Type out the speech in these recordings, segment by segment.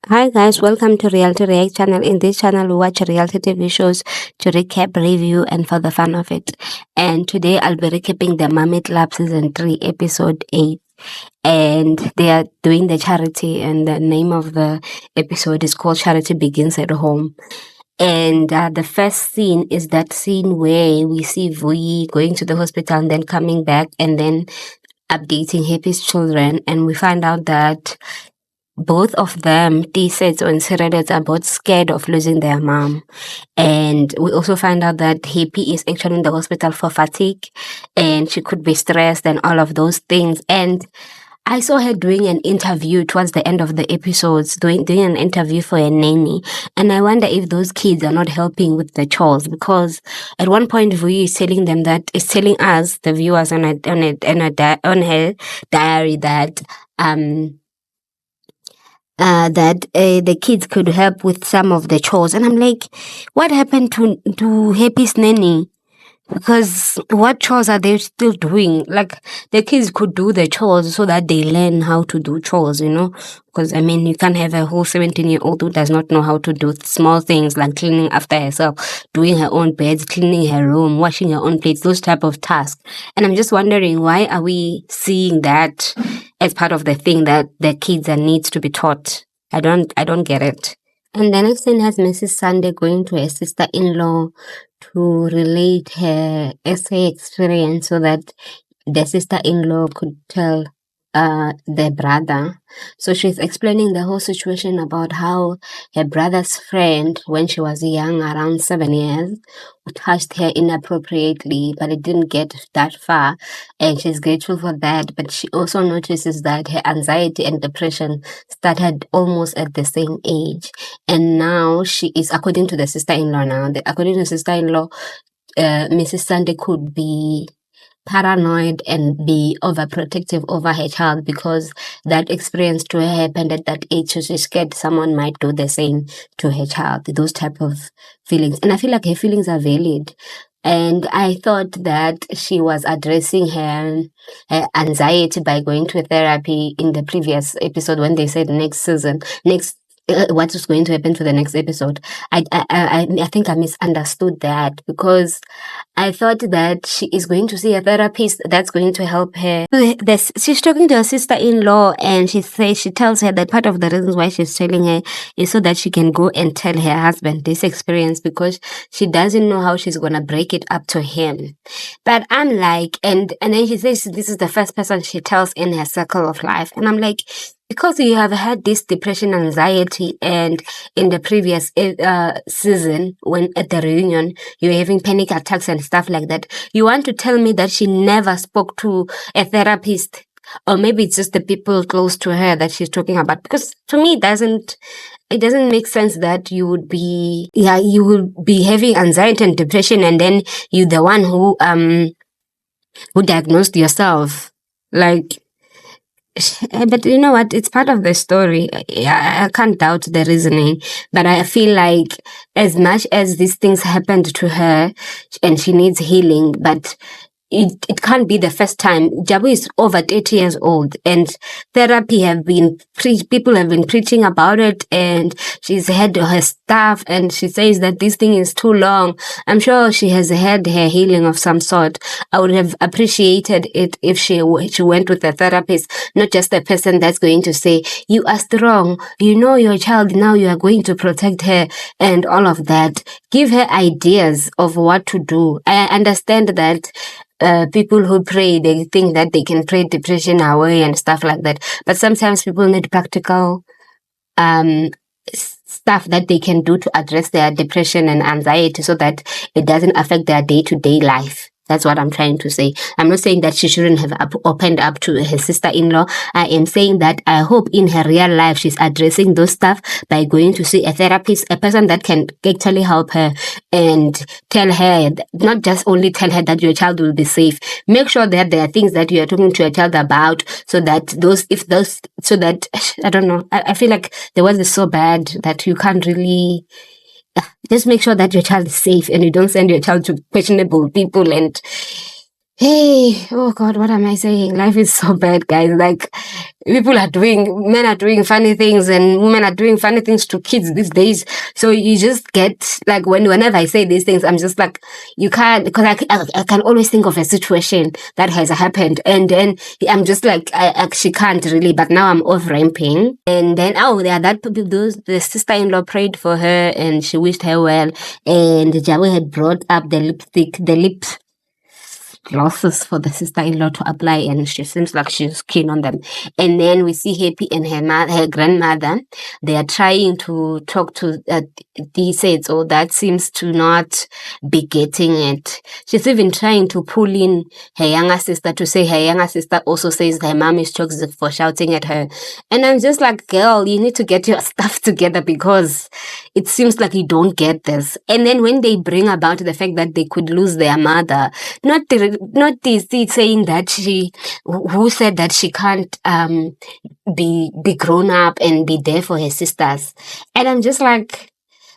Hi guys, welcome to Reality React channel. In this channel, we watch reality TV shows to recap, review, and for the fun of it. And today, I'll be recapping the Mummy Club season 3, episode 8. And they are doing the charity, and the name of the episode is called Charity Begins at Home. And the first scene is that scene where we see Vui going to the hospital and then coming back and then updating Happy's children. And we find out that both of them, T-Sets and Sirelets, are both scared of losing their mom. And we also find out that Happy is actually in the hospital for fatigue and she could be stressed and all of those things. And I saw her doing an interview towards the end of the episodes, doing an interview for a nanny. And I wonder if those kids are not helping with the chores, because at one point Vui is telling them that, is telling us, the viewers, on her diary that the kids could help with some of the chores. And I'm like, what happened to Happy's nanny? Because what chores are they still doing? Like, the kids could do the chores so that they learn how to do chores, you know? Because, I mean, you can't have a whole 17-year-old who does not know how to do small things like cleaning after herself, doing her own beds, cleaning her room, washing her own plates, those type of tasks. And I'm just wondering, why are we seeing that as part of the thing that the kids needs to be taught? I don't get it. And the next thing has Mrs. Sunday going to her sister-in-law to relate her essay experience so that the sister-in-law could tell their brother. So she's explaining the whole situation about how her brother's friend, when she was young, around 7 years, touched her inappropriately, but it didn't get that far. And she's grateful for that. But she also notices that her anxiety and depression started almost at the same age. And now she is, according to the sister-in-law according to the sister-in-law, Mrs. Sunday could be paranoid and be overprotective over her child because that experience to her happened at that age, so she's scared someone might do the same to her child, those type of feelings. And I feel like her feelings are valid. And I thought that she was addressing her anxiety by going to therapy in the previous episode when they said next season, what is going to happen to the next episode. I think I misunderstood that, because I thought that she is going to see a therapist that's going to help her. She's talking to her sister-in-law, and she tells her that part of the reasons why she's telling her is so that she can go and tell her husband this experience, because she doesn't know how she's gonna break it up to him. But I'm like, and then she says this is the first person she tells in her circle of life, and I'm like, because you have had this depression, anxiety, and in the previous season, when at the reunion, you were having panic attacks and stuff like that, you want to tell me that she never spoke to a therapist? Or maybe it's just the people close to her that she's talking about? Because to me, it doesn't make sense that you would be having anxiety and depression, and then you're the one who diagnosed yourself. Like, but you know what? It's part of the story. I can't doubt the reasoning, but I feel like as much as these things happened to her and she needs healing, but it can't be the first time. Jabu is over 30 years old, and therapy people have been preaching about it, and she's had her staff, and she says that this thing is too long. I'm sure she has had her healing of some sort. I would have appreciated it if she went with a therapist, not just a person that's going to say, you are strong, you know your child, now you are going to protect her, and all of that. Give her ideas of what to do. I understand that people who pray, they think that they can pray depression away and stuff like that. But sometimes people need practical stuff that they can do to address their depression and anxiety so that it doesn't affect their day-to-day life. That's what I'm trying to say. I'm not saying that she shouldn't have opened up to her sister-in-law. I am saying that I hope in her real life she's addressing those stuff by going to see a therapist, a person that can actually help her and tell her, not just only tell her that your child will be safe. Make sure that there are things that you are talking to your child about, so that I don't know. I feel like the world is so bad that you can't really. Just make sure that your child is safe and you don't send your child to questionable people. And Hey, oh God, what am I saying? Life is so bad, guys. Like, men are doing funny things and women are doing funny things to kids these days. So you just get, like, whenever I say these things, I'm just like, you can't, because I can always think of a situation that has happened. And then I'm just like, she can't really, but now I'm off ramping. And then, the sister-in-law prayed for her and she wished her well. And Jawe had brought up the lip glosses for the sister-in-law to apply, and she seems like she's keen on them. And then we see Happy and her grandmother. They are trying to talk to says, oh, that seems to not be getting it. She's even trying to pull in her younger sister to say her younger sister also says her mom is toxic for shouting at her. And I'm just like, girl, you need to get your stuff together, because it seems like you don't get this. And then when they bring about the fact that they could lose their mother, not this saying that who said that she can't be grown up and be there for her sisters. And I'm just like,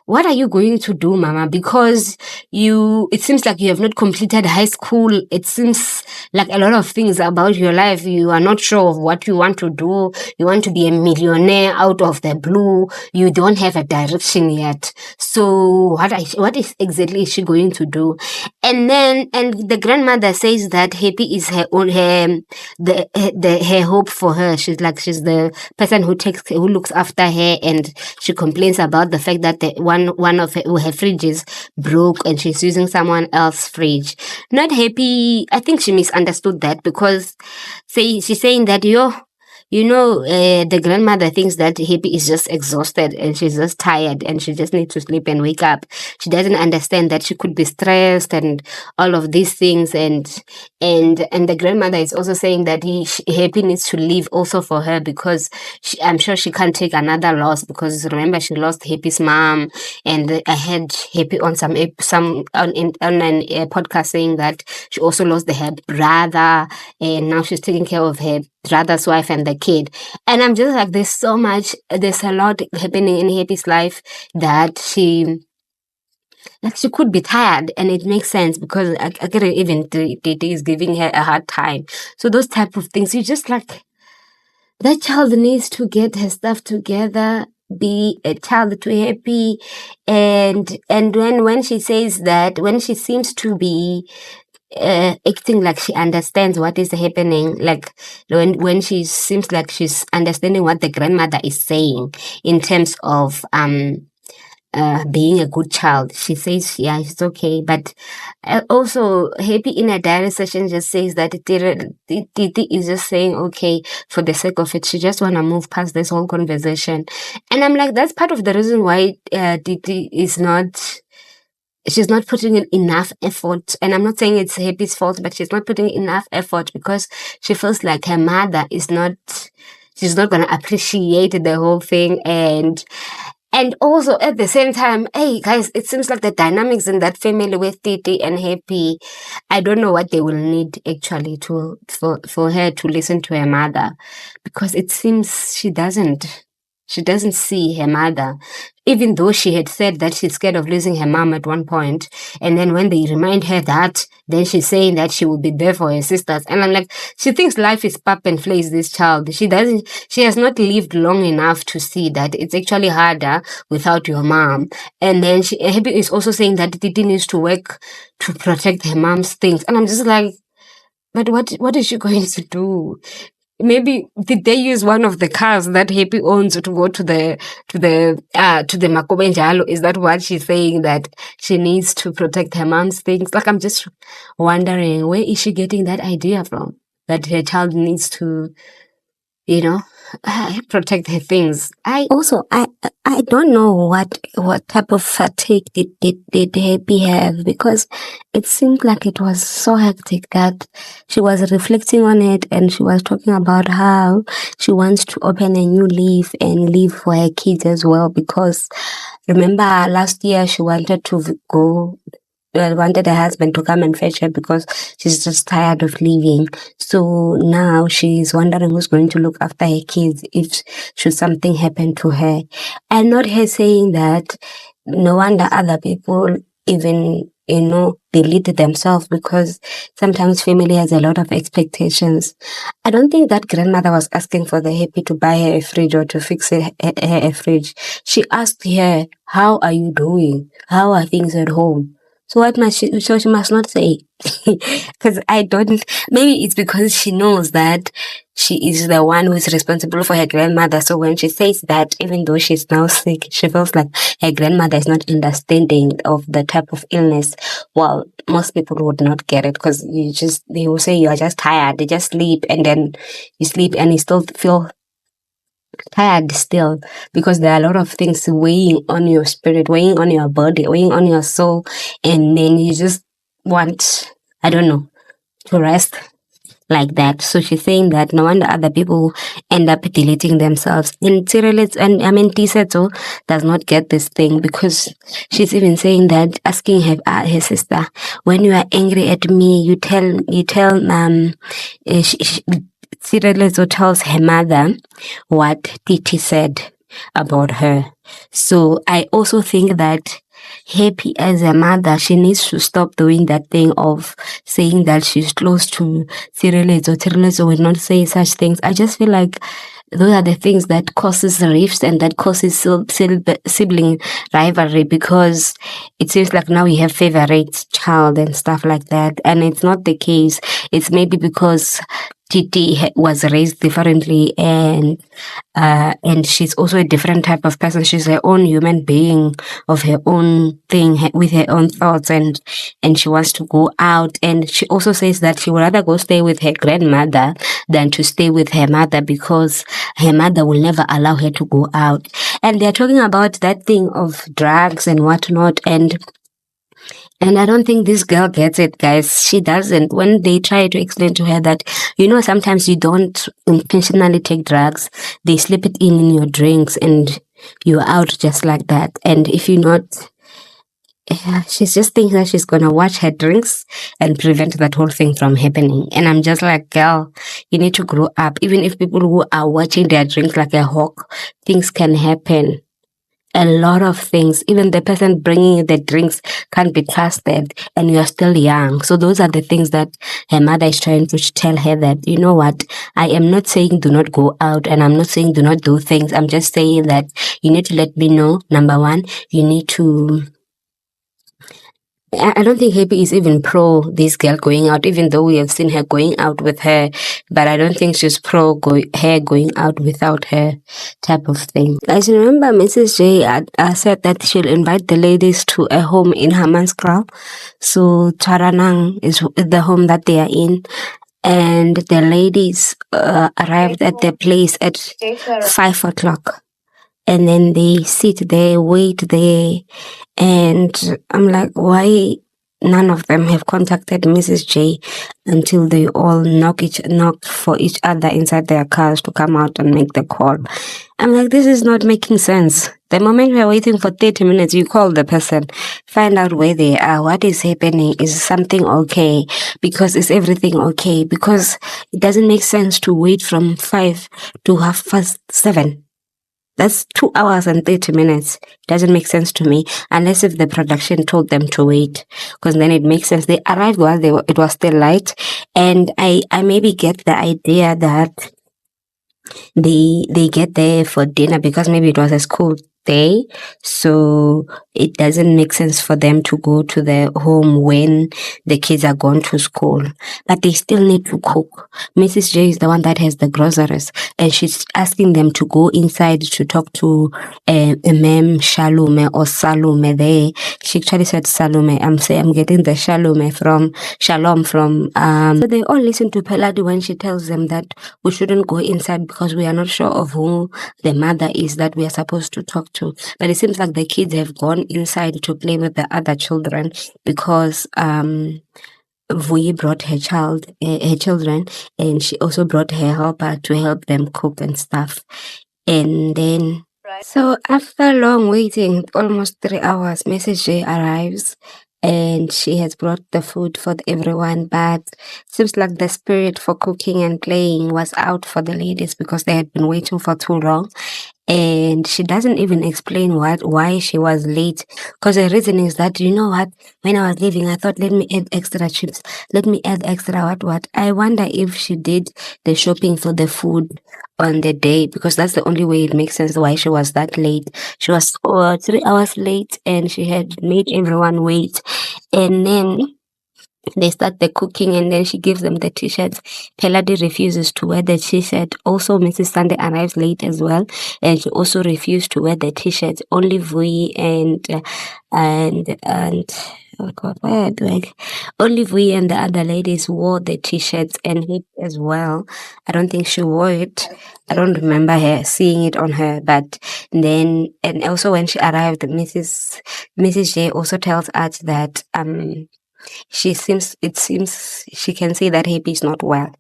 what are you going to do, Mama? Because it seems like you have not completed high school. It seems like a lot of things about your life, you are not sure of what you want to do. You want to be a millionaire out of the blue. You don't have a direction yet. So what is exactly is she going to do? And the grandmother says that Happy is her own, her hope for her. She's the person who looks after her, and she complains about the fact that one of her fridges broke and she's using someone else's fridge. Not Happy. I think she misunderstood that, because she's saying that the grandmother thinks that Happy is just exhausted and she's just tired and she just needs to sleep and wake up. She doesn't understand that she could be stressed and all of these things. And the grandmother is also saying that Happy needs to leave also for her, because I'm sure she can't take another loss, because remember, she lost Happy's mom. And I had Happy on on an podcast saying that she also lost her brother, and now she's taking care of her brother's wife and the kid. And I'm just like, there's a lot happening in Happy's life that she could be tired, and it makes sense, because I get it, even Tete is giving her a hard time. So those type of things, you just like, that child needs to get her stuff together, be a child to Happy. And when she says that, when she seems to be acting like she understands what is happening, like when she seems like she's understanding what the grandmother is saying in terms of being a good child, she says, yeah, it's okay. But also, Happy in a diary session just says that Titi is just saying, okay, for the sake of it, she just want to move past this whole conversation. And I'm like, that's part of the reason why Titi is not, she's not putting in enough effort. And I'm not saying it's Happy's fault, but she's not putting enough effort, because she feels like her mother she's not going to appreciate the whole thing. And also at the same time, hey guys, it seems like the dynamics in that family with Titi and Happy, I don't know what they will need actually for her to listen to her mother, because it seems she doesn't see her mother, even though she had said that she's scared of losing her mom at one point. And then when they remind her that, then she's saying that she will be there for her sisters. And I'm like, she thinks life is pap and flays, this child. She has not lived long enough to see that it's actually harder without your mom. And then Happy is also saying that Titi needs to work to protect her mom's things. And I'm just like, but what is she going to do? Maybe did they use one of the cars that Happy owns to go to the Makobenjalo? Is that what she's saying, that she needs to protect her mom's things? Like, I'm just wondering, where is she getting that idea from? That her child needs to, protect her things. I don't know what type of fatigue did Happy have, because it seemed like it was so hectic that she was reflecting on it, and she was talking about how she wants to open a new leaf and live for her kids as well, because remember last year she wanted to wanted her husband to come and fetch her because she's just tired of leaving. So now she's wondering who's going to look after her kids if should something happen to her. And not her saying that no wonder other people even, they lead themselves, because sometimes family has a lot of expectations. I don't think that grandmother was asking for the Happy to buy her a fridge or to fix her a fridge. She asked her, "How are you doing? How are things at home?" So what must she? So she must not say, because I don't. Maybe it's because she knows that she is the one who is responsible for her grandmother. So when she says that, even though she's now sick, she feels like her grandmother is not understanding of the type of illness. Well, most people would not get it, because they will say you are just tired. They just sleep, and then you sleep and you still feel tired still, because there are a lot of things weighing on your spirit, weighing on your body, weighing on your soul, and then you just want, I don't know, to rest like that. So she's saying that no wonder other people end up deleting themselves. And Cyril's, and I mean Tiseto does not get this thing, because she's even saying that, asking her sister, when you are angry at me, Cyrilizzo tells her mother what Titi said about her. So I also think that Happy, as a mother, she needs to stop doing that thing of saying that she's close to Cyrilizzo. Cyrilizzo will not say such things. I just feel like those are the things that causes rifts and that causes sibling rivalry, because it seems like now we have favorite child and stuff like that, and it's not the case. It's maybe because Titi was raised differently, and she's also a different type of person. She's her own human being of her own thing, with her own thoughts, and she wants to go out. And she also says that she would rather go stay with her grandmother than to stay with her mother, because her mother will never allow her to go out. And they're talking about that thing of drugs and whatnot, and I don't think this girl gets it, guys. She doesn't. When they try to explain to her that, sometimes you don't intentionally take drugs, they slip it in your drinks, and you're out just like that. And if you're not, she's just thinking that she's gonna watch her drinks and prevent that whole thing from happening. And I'm just like, girl, you need to grow up. Even if people who are watching their drinks like a hawk, things can happen. A lot of things. Even the person bringing you the drinks can't be trusted, and you're still young. So those are the things that her mother is trying to tell her, that, you know what, I am not saying do not go out, and I'm not saying do not do things. I'm just saying that you need to let me know, number one, you need to. I don't think Happy is even pro this girl going out, even though we have seen her going out with her, but I don't think she's pro her going out without her type of thing. Guys, remember Mrs. J said that she'll invite the ladies to a home in Hammanskraal. So Taranang is the home that they are in. And the ladies arrived at the place at 5 o'clock. And then they sit there, wait there. And I'm like, why none of them have contacted Mrs. J until they all knocked for each other inside their cars to come out and make the call? I'm like, this is not making sense. The moment we're waiting for 30 minutes, you call the person, find out where they are, what is happening, is something okay, because is everything okay? Because it doesn't make sense to wait from 5 to 7:30. That's 2 hours and 30 minutes. Doesn't make sense to me, unless if the production told them to wait, because then it makes sense. They arrived while it was still light, and I maybe get the idea that they get there for dinner, because maybe it was a school day, so it doesn't make sense for them to go to the home when the kids are gone to school. But they still need to cook. Mrs. J is the one that has the groceries, and she's asking them to go inside to talk to Ma'am Shalume or Salume there. She actually said Salume. I'm getting the Shalume from Shalom from so they all listen to Pelad when she tells them that we shouldn't go inside because we are not sure of who the mother is that we are supposed to talk to. But it seems like the kids have gone inside to play with the other children, because Vui brought her children, and she also brought her helper to help them cook and stuff. And then, so after long waiting, almost 3 hours, Mrs. J arrives, and she has brought the food for everyone, but seems like the spirit for cooking and playing was out for the ladies because they had been waiting for too long. And she doesn't even explain why she was late, because the reason is that, you know what, when I was leaving I thought, let me add extra chips, let me add extra what. I wonder if she did the shopping for the food on the day, because that's the only way it makes sense why she was that late. She was 3 hours late and she had made everyone wait. And then they start the cooking and then she gives them the t-shirts. Peladi refuses to wear the t-shirt. Also, Mrs. Sunday arrives late as well, and she also refused to wear the t-shirt. Only Vui and oh God, where like only Vui and the other ladies wore the t-shirts and hip as well. I don't think she wore it. I don't remember her seeing it on her. But then, and also when she arrived, Mrs. J also tells us that it seems she can say that Happy is not well.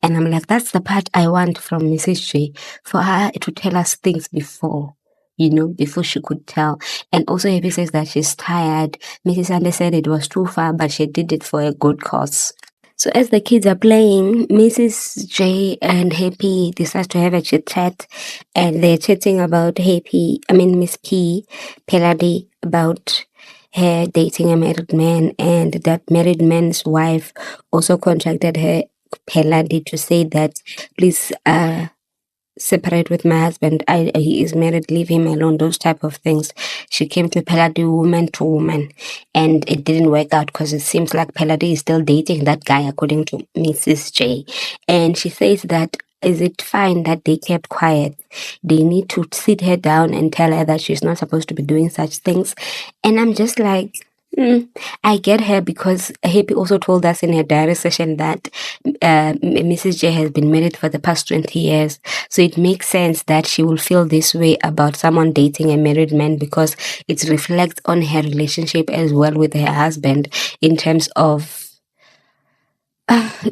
And I'm like, that's the part I want from Mrs. J, for her to tell us things before, before she could tell. And also Happy says that she's tired. Mrs. Sande said it was too far, but she did it for a good cause. So as the kids are playing, Mrs. J and Happy decide to have a chit chat, and they're chatting about Miss P, Peladi, about her dating a married man, and that married man's wife also contacted her, Peladi, to say that please separate with my husband. He is married, leave him alone, those type of things. She came to Peladi woman to woman, and it didn't work out because it seems like Peladi is still dating that guy, according to Mrs. J. And she says that, is it fine that they kept quiet? They need to sit her down and tell her that she's not supposed to be doing such things. And I'm just like, I get her, because Happy also told us in her diary session that Mrs. J has been married for the past 20 years. So it makes sense that she will feel this way about someone dating a married man, because it reflects on her relationship as well with her husband, in terms of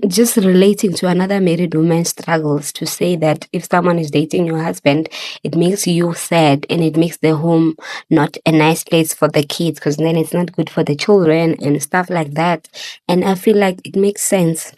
just relating to another married woman's struggles, to say that if someone is dating your husband, it makes you sad and it makes the home not a nice place for the kids, because then it's not good for the children and stuff like that. And I feel like it makes sense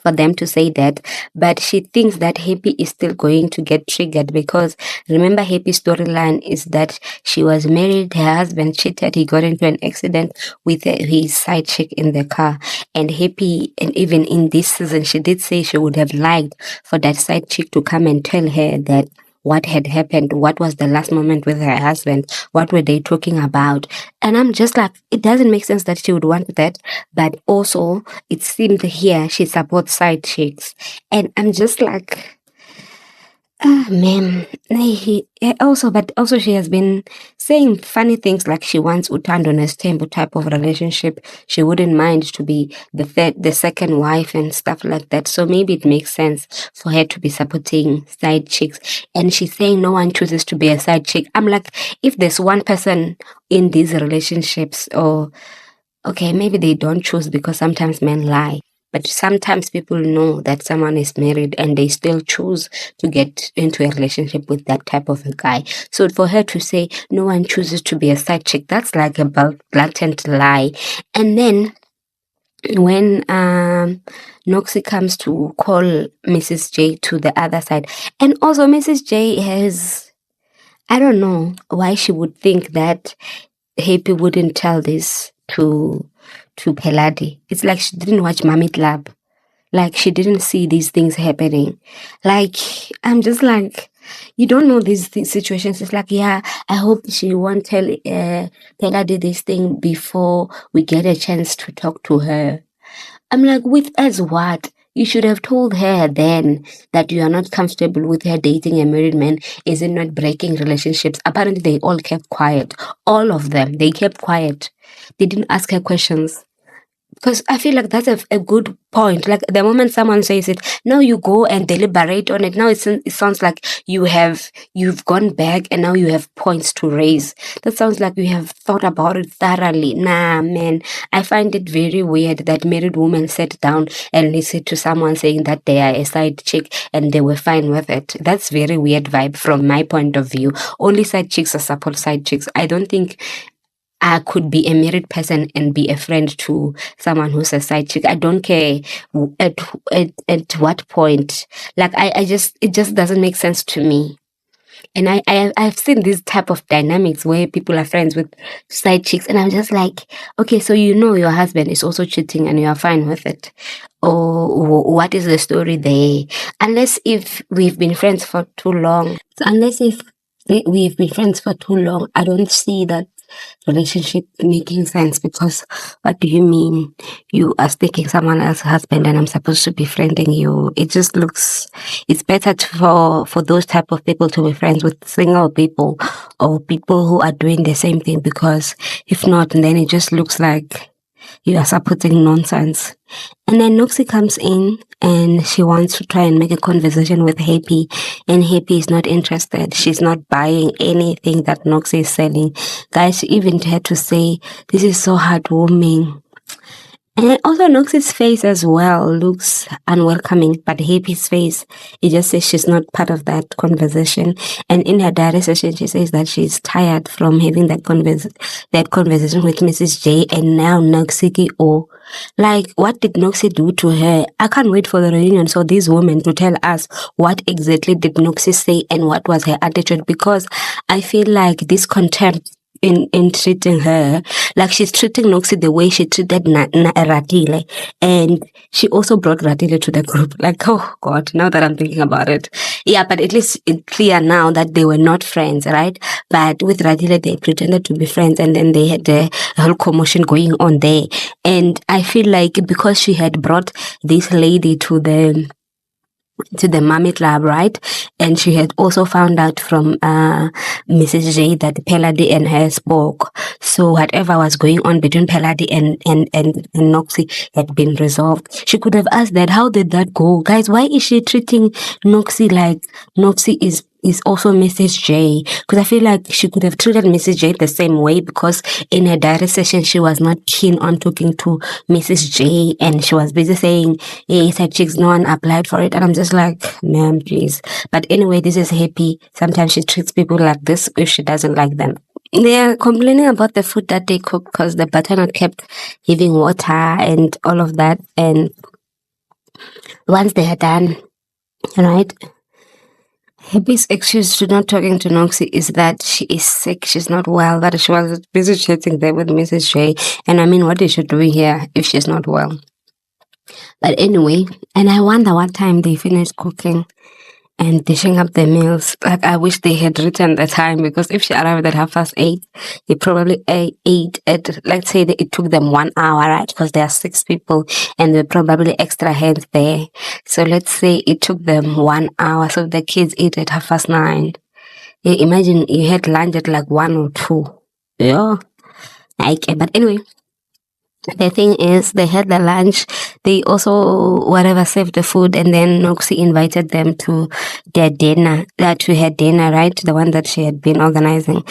for them to say that, but she thinks that Happy is still going to get triggered, because remember, Happy's storyline is that she was married, her husband cheated, he got into an accident with his side chick in the car, and Happy, and even in this season, she did say she would have liked for that side chick to come and tell her that what had happened, what was the last moment with her husband, what were they talking about. And I'm just like, it doesn't make sense that she would want that, but also it seemed here she supports side chicks. And I'm just like, man. But also she has been saying funny things, like she wants Utando and a stable type of relationship. She wouldn't mind to be the second wife and stuff like that. So maybe it makes sense for her to be supporting side chicks. And she's saying no one chooses to be a side chick. I'm like, if there's one person in these relationships, or okay, maybe they don't choose, because sometimes men lie. But sometimes people know that someone is married and they still choose to get into a relationship with that type of a guy. So for her to say no one chooses to be a side chick, that's like a blatant lie. And then when Noxie comes to call Mrs. J to the other side, and also Mrs. J has, I don't know why she would think that Happy wouldn't tell this to Peladi. It's like she didn't watch Mamit Lab. Like she didn't see these things happening. Like, I'm just like, you don't know these situations. It's like, yeah, I hope she won't tell Peladi this thing before we get a chance to talk to her. I'm like, with as what? You should have told her then that you are not comfortable with her dating a married man. Is it not breaking relationships? Apparently, they all kept quiet. All of them, they kept quiet. They didn't ask her questions. Because I feel like that's a good point. Like the moment someone says it, now you go and deliberate on it. Now it sounds like you've gone back and now you have points to raise. That sounds like you have thought about it thoroughly. Nah, man. I find it very weird that married women sat down and listened to someone saying that they are a side chick and they were fine with it. That's very weird vibe from my point of view. Only side chicks are support side chicks. I don't think I could be a married person and be a friend to someone who's a side chick. I don't care at what point. Like I just it just doesn't make sense to me. And I've seen this type of dynamics where people are friends with side chicks, and I'm just like, okay, so you know your husband is also cheating and you are fine with it, or what is the story there? Unless if we've been friends for too long, unless if we've been friends for too long, I don't see that relationship making sense, because what do you mean you are sticking someone else's husband and I'm supposed to be friending you? It just looks, it's better for those type of people to be friends with single people or people who are doing the same thing, because if not, then it just looks like you are supporting nonsense. And then Noxie comes in and she wants to try and make a conversation with Happy, and Happy is not interested. She's not buying anything that Noxie is selling. Guys, she even had to say, this is so heartwarming. And also Noxie's face as well looks unwelcoming, but Happy's face, it just says she's not part of that conversation. And in her diary session, she says that she's tired from having that conversation with Mrs. J, and now Noxie or like, what did Noxie do to her? I can't wait for the reunion so these women to tell us what exactly did Noxie say and what was her attitude, because I feel like this contempt in treating her, like she's treating Noxie the way she treated Radile, and she also brought Radile to the group. Like, oh God, now that I'm thinking about it, yeah, but at least it's clear now that they were not friends, right? But with Radile, they pretended to be friends, and then they had the whole commotion going on there. And I feel like because she had brought this lady to the Mummy Club, right? And she had also found out from Mrs. J that Pelad and her spoke. So whatever was going on between Pelad and Noxie had been resolved. She could have asked that, how did that go? Guys, why is she treating Noxie like Noxie is also Mrs. J? Because I feel like she could have treated Mrs. J the same way, because in her diary session, she was not keen on talking to Mrs. J, and she was busy saying, hey, side chicks, no one applied for it. And I'm just like, ma'am, please. But anyway, this is Happy. Sometimes she treats people like this if she doesn't like them. They are complaining about the food that they cook because the butternut kept giving water and all of that. And once they are done, right? Happy's excuse to not talking to Noxie is that she is sick, she's not well, that she was busy chatting there with Mrs. J. And I mean, what is she doing here if she's not well? But anyway, and I wonder what time they finished cooking and dishing up the meals. Like, I wish they had written the time, because if she arrived at 8:30, they probably ate at, let's say that it took them 1 hour, right? Because there are 6 people and there were probably extra hands there. So let's say it took them 1 hour. So the kids ate at 9:30. Yeah, imagine you had lunch at like 1 or 2. Yeah. But anyway, the thing is, they had the lunch. They also, whatever, served the food, and then Noxie invited them to their dinner, to her dinner, right? The one that she had been organizing.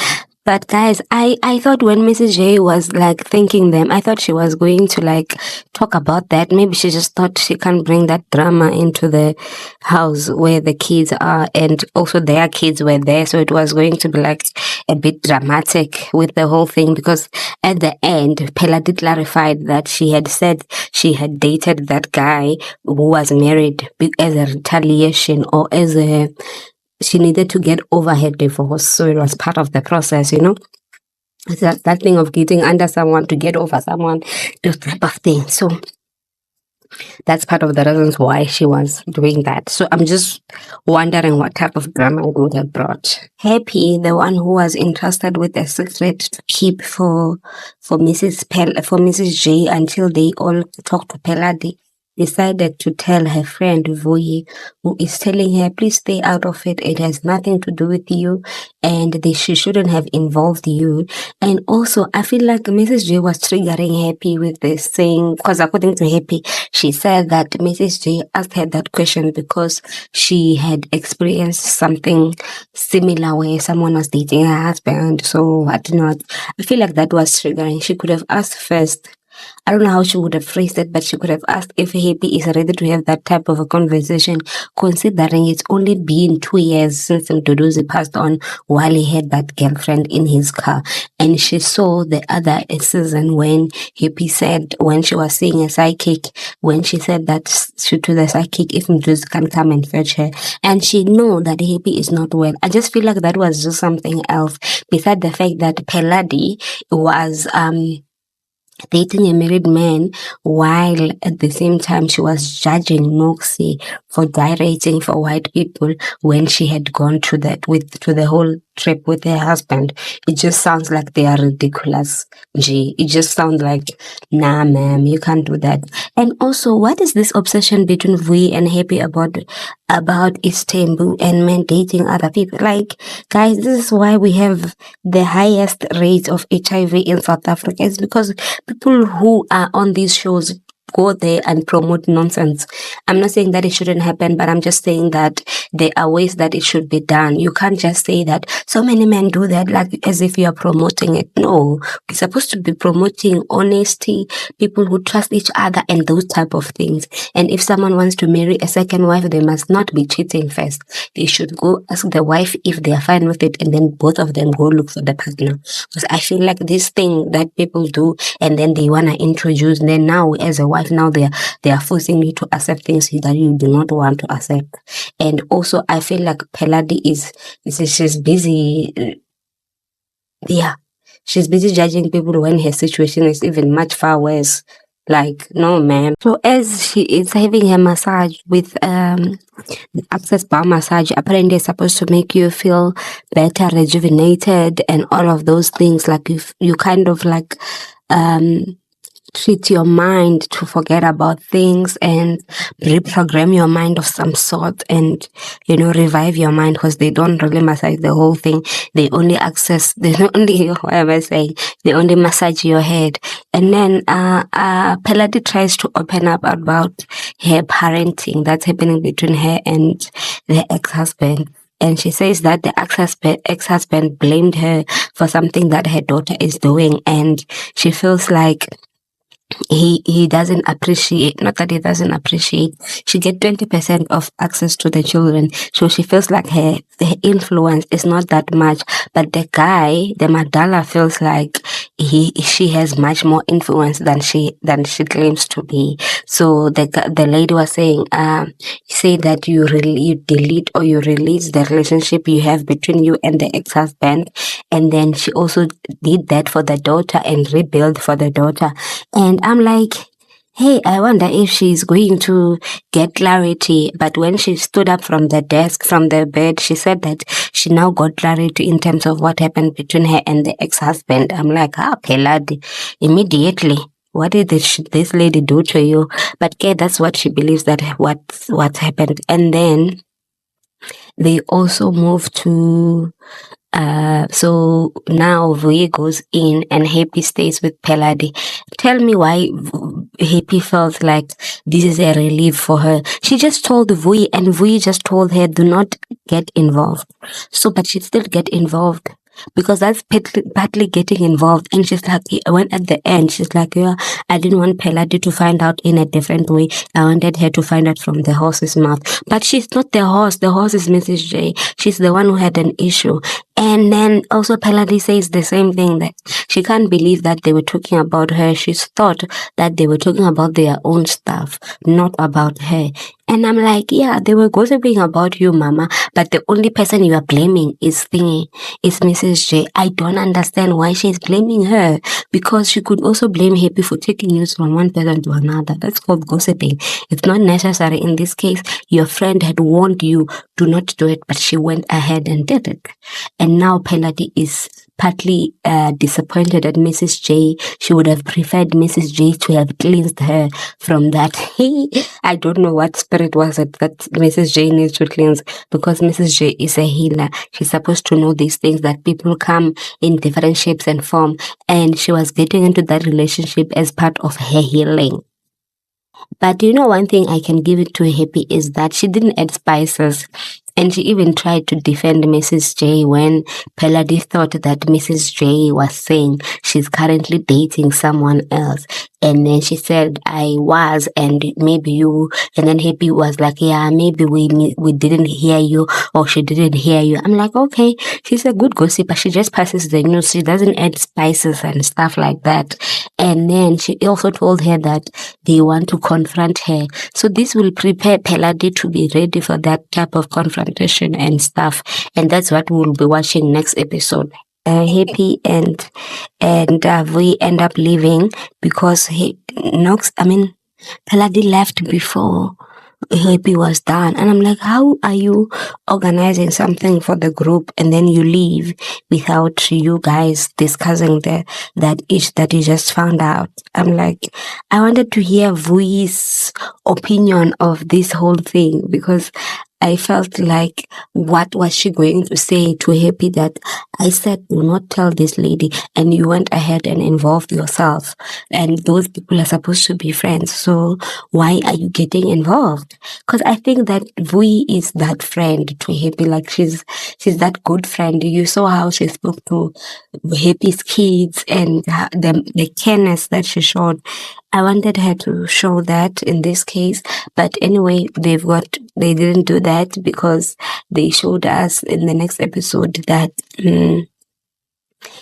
But guys, I thought when Mrs. J was like thanking them, I thought she was going to like talk about that. Maybe she just thought she can't bring that drama into the house where the kids are, and also their kids were there. So it was going to be like a bit dramatic with the whole thing, because at the end, Pelad clarified that she had said she had dated that guy who was married as a retaliation, or as a, she needed to get over her divorce. So it was part of the process, you know? It's that thing of getting under someone to get over someone, those type of thing. So that's part of the reasons why she was doing that. So I'm just wondering what type of drama it would have brought. Happy, the one who was entrusted with a secret to keep for Mrs. J until they all talked to Peladi, decided to tell her friend Vuyi, who is telling her, please stay out of it. It has nothing to do with you, and she shouldn't have involved you. And also, I feel like Mrs. J was triggering Happy with this thing, because according to Happy, she said that Mrs. J asked her that question because she had experienced something similar where someone was dating her husband. So, what not? I feel like that was triggering. She could have asked first I don't know how she would have phrased it, but she could have asked if Happy is ready to have that type of a conversation, considering it's only been 2 years since Mduduzi passed on while he had that girlfriend in his car. And she saw the other season when Happy said, when she was seeing a psychic, when she said that she to the psychic, if Mduduzi can come and fetch her, and she knew that Happy is not well. I just feel like that was just something else, beside the fact that Peladi was dating a married man, while at the same time she was judging Moxie for gyrating for white people when she had gone to the whole trip with her husband. It just sounds like they are ridiculous. It just sounds like, nah, ma'am, you can't do that. And also, what is this obsession between Vui and Happy about Istanbul and men dating other people? Like, guys, this is why we have the highest rate of HIV in South Africa. It's because people who are on these shows go there and promote nonsense. I'm not saying that it shouldn't happen, but I'm just saying that there are ways that it should be done. You can't just say that so many men do that like as if you are promoting it. No, we're supposed to be promoting honesty, people who trust each other, and those type of things. And if someone wants to marry a second wife, they must not be cheating first. They should go ask the wife if they are fine with it, and then both of them go look for the partner. Because I feel like this thing that people do, and then they want to introduce, then now as a wife, now they are forcing you to accept things that you do not want to accept. And also I feel like Peladi she's busy, she's busy judging people when her situation is even much far worse. Like, no, man. So as she is having her massage with the access bar massage, apparently it's supposed to make you feel better, rejuvenated, and all of those things. Like you kind of like treat your mind to forget about things and reprogram your mind of some sort, and revive your mind, because they don't really massage the whole thing. They only what am I saying, they only massage your head. And then Peladi tries to open up about her parenting that's happening between her and the ex-husband. And she says that the ex-husband blamed her for something that her daughter is doing, and she feels like he doesn't appreciate, not that he doesn't appreciate, she get 20% of access to the children, so she feels like her influence is not that much. But the guy, the Madala, feels like she has much more influence than she claims to be. So the lady was saying, say that you delete or you release the relationship you have between you and the ex-husband. And then she also did that for the daughter and rebuild for the daughter. And I'm like, hey, I wonder if she's going to get clarity. But when she stood up from the bed, she said that she now got clarity in terms of what happened between her and the ex-husband. I'm like, Pelad, immediately. What did this lady do to you? But okay, that's what she believes that what happened. And then they also moved to so now Vui goes in and Happy stays with Peladi. Tell me why Happy felt like this is a relief for her. She just told Vui, and Vui just told her, do not get involved. So, but she still get involved, because that's partly getting involved. And she's like, when at the end, she's like, yeah, I didn't want Peladi to find out in a different way. I wanted her to find out from the horse's mouth. But she's not the horse. The horse is Mrs. J. She's the one who had an issue. And then also Peladi says the same thing, that she can't believe that they were talking about her. She's thought that they were talking about their own stuff, not about her. And I'm like, yeah, they were gossiping about you, Mama, but the only person you are blaming is Mrs. J. I don't understand why she's blaming her, because she could also blame Happy for taking news from one person to another. That's called gossiping. It's not necessary. In this case, your friend had warned you, do not do it, but she went ahead and did it. And now Peladi is partly disappointed at Mrs. J. She would have preferred Mrs. J to have cleansed her from that. I don't know what spirit was it that Mrs. J needs to cleanse, because Mrs. J is a healer. She's supposed to know these things, that people come in different shapes and form, and she was getting into that relationship as part of her healing. But one thing I can give it to Happy is that she didn't add spices. And she even tried to defend Mrs. J when Peladi thought that Mrs. J was saying she's currently dating someone else. And then she said, I was, and maybe you. And then Happy was like, yeah, maybe we didn't hear you, or she didn't hear you. I'm like, okay, she's a good gossiper. She just passes the news. She doesn't add spices and stuff like that. And then she also told her that they want to confront her. So this will prepare Peladi to be ready for that type of confrontation and stuff. And that's what we'll be watching next episode. Happy and we end up leaving because Peladi left before Happy was done. And I'm like, how are you organizing something for the group and then you leave without you guys discussing that issue that you just found out? I'm like, I wanted to hear Vui's opinion of this whole thing because I felt like, what was she going to say to Happy that I said, do not tell this lady, and you went ahead and involved yourself, and those people are supposed to be friends, so why are you getting involved? Because I think that Vui is that friend to Happy, like she's that good friend. You saw how she spoke to Happy's kids and the careness that she showed. I wanted her to show that in this case, but anyway, they didn't do that because they showed us in the next episode that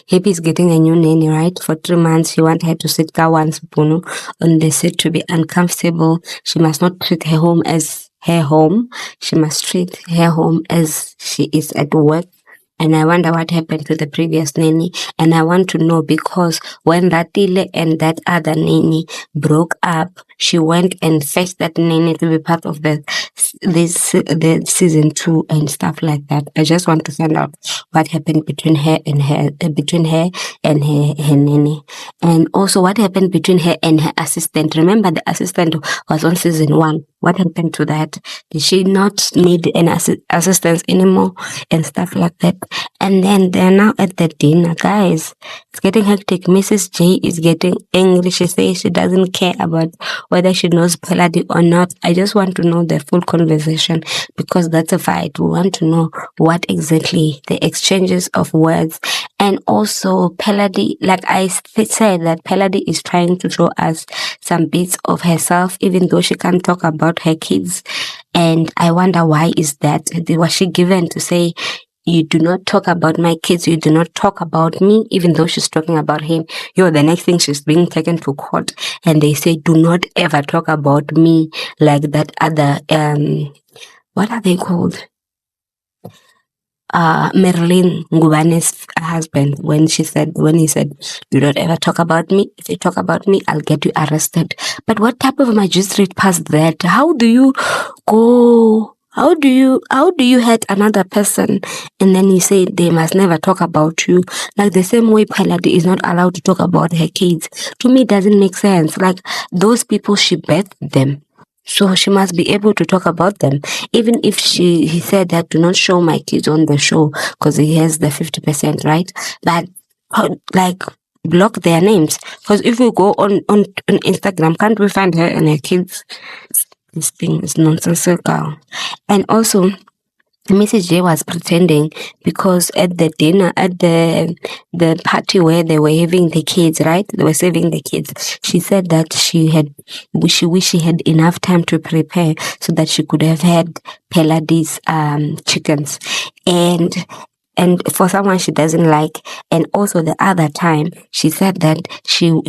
Happy is getting a new nanny, right? For 3 months, you want her to sit Kawan Spoonu on the set to be uncomfortable. She must not treat her home as her home. She must treat her home as she is at work. And I wonder what happened to the previous nanny. And I want to know because when Ratile and that other nanny broke up, she went and fetched that nanny to be part of the season 2 and stuff like that. I just want to find out what happened between her and her nanny, and also what happened between her and her assistant. Remember, the assistant was on season 1. What happened to that? Did she not need an assistance anymore and stuff like that? And then they're now at the dinner, guys. It's getting hectic. Mrs. J is getting angry. She says she doesn't care about whether she knows Peladi or not. I just want to know the full conversation because that's a fight. We want to know what exactly the exchanges of words. And also Peladi, like I said, that Peladi is trying to show us some bits of herself, even though she can't talk about her kids. And I wonder why is that? Was she given to say, you do not talk about my kids, you do not talk about me, even though she's talking about him? The next thing she's being taken to court and they say, do not ever talk about me like that other, what are they called? Marilyn Ngubane's husband, when he said, do not ever talk about me. If you talk about me, I'll get you arrested. But what type of magistrate passed that? How do you go? How do you hurt another person and then you say they must never talk about you? Like the same way Pelad is not allowed to talk about her kids. To me, it doesn't make sense. Like those people, she birthed them. So she must be able to talk about them. Even if he said that do not show my kids on the show because he has the 50%, right? But like block their names. Because if we go on Instagram, can't we find her and her kids? This thing is nonsensical. And also, Mrs. J was pretending because at the dinner, at the party where they were having the kids, right? They were serving the kids. She said that she wished she had enough time to prepare so that she could have had Peladi's chickens. And for someone she doesn't like. And also the other time she said that she want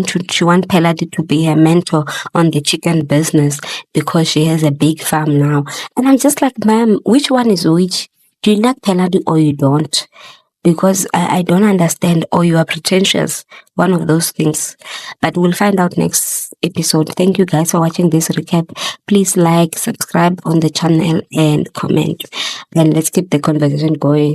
Peladi to be her mentor on the chicken business because she has a big farm now. And I'm just like, ma'am, which one is which? Do you like Peladi or you don't? Because I don't understand, or you are pretentious, one of those things. But we'll find out next episode. Thank you guys for watching this recap. Please like, subscribe on the channel and comment. And let's keep the conversation going.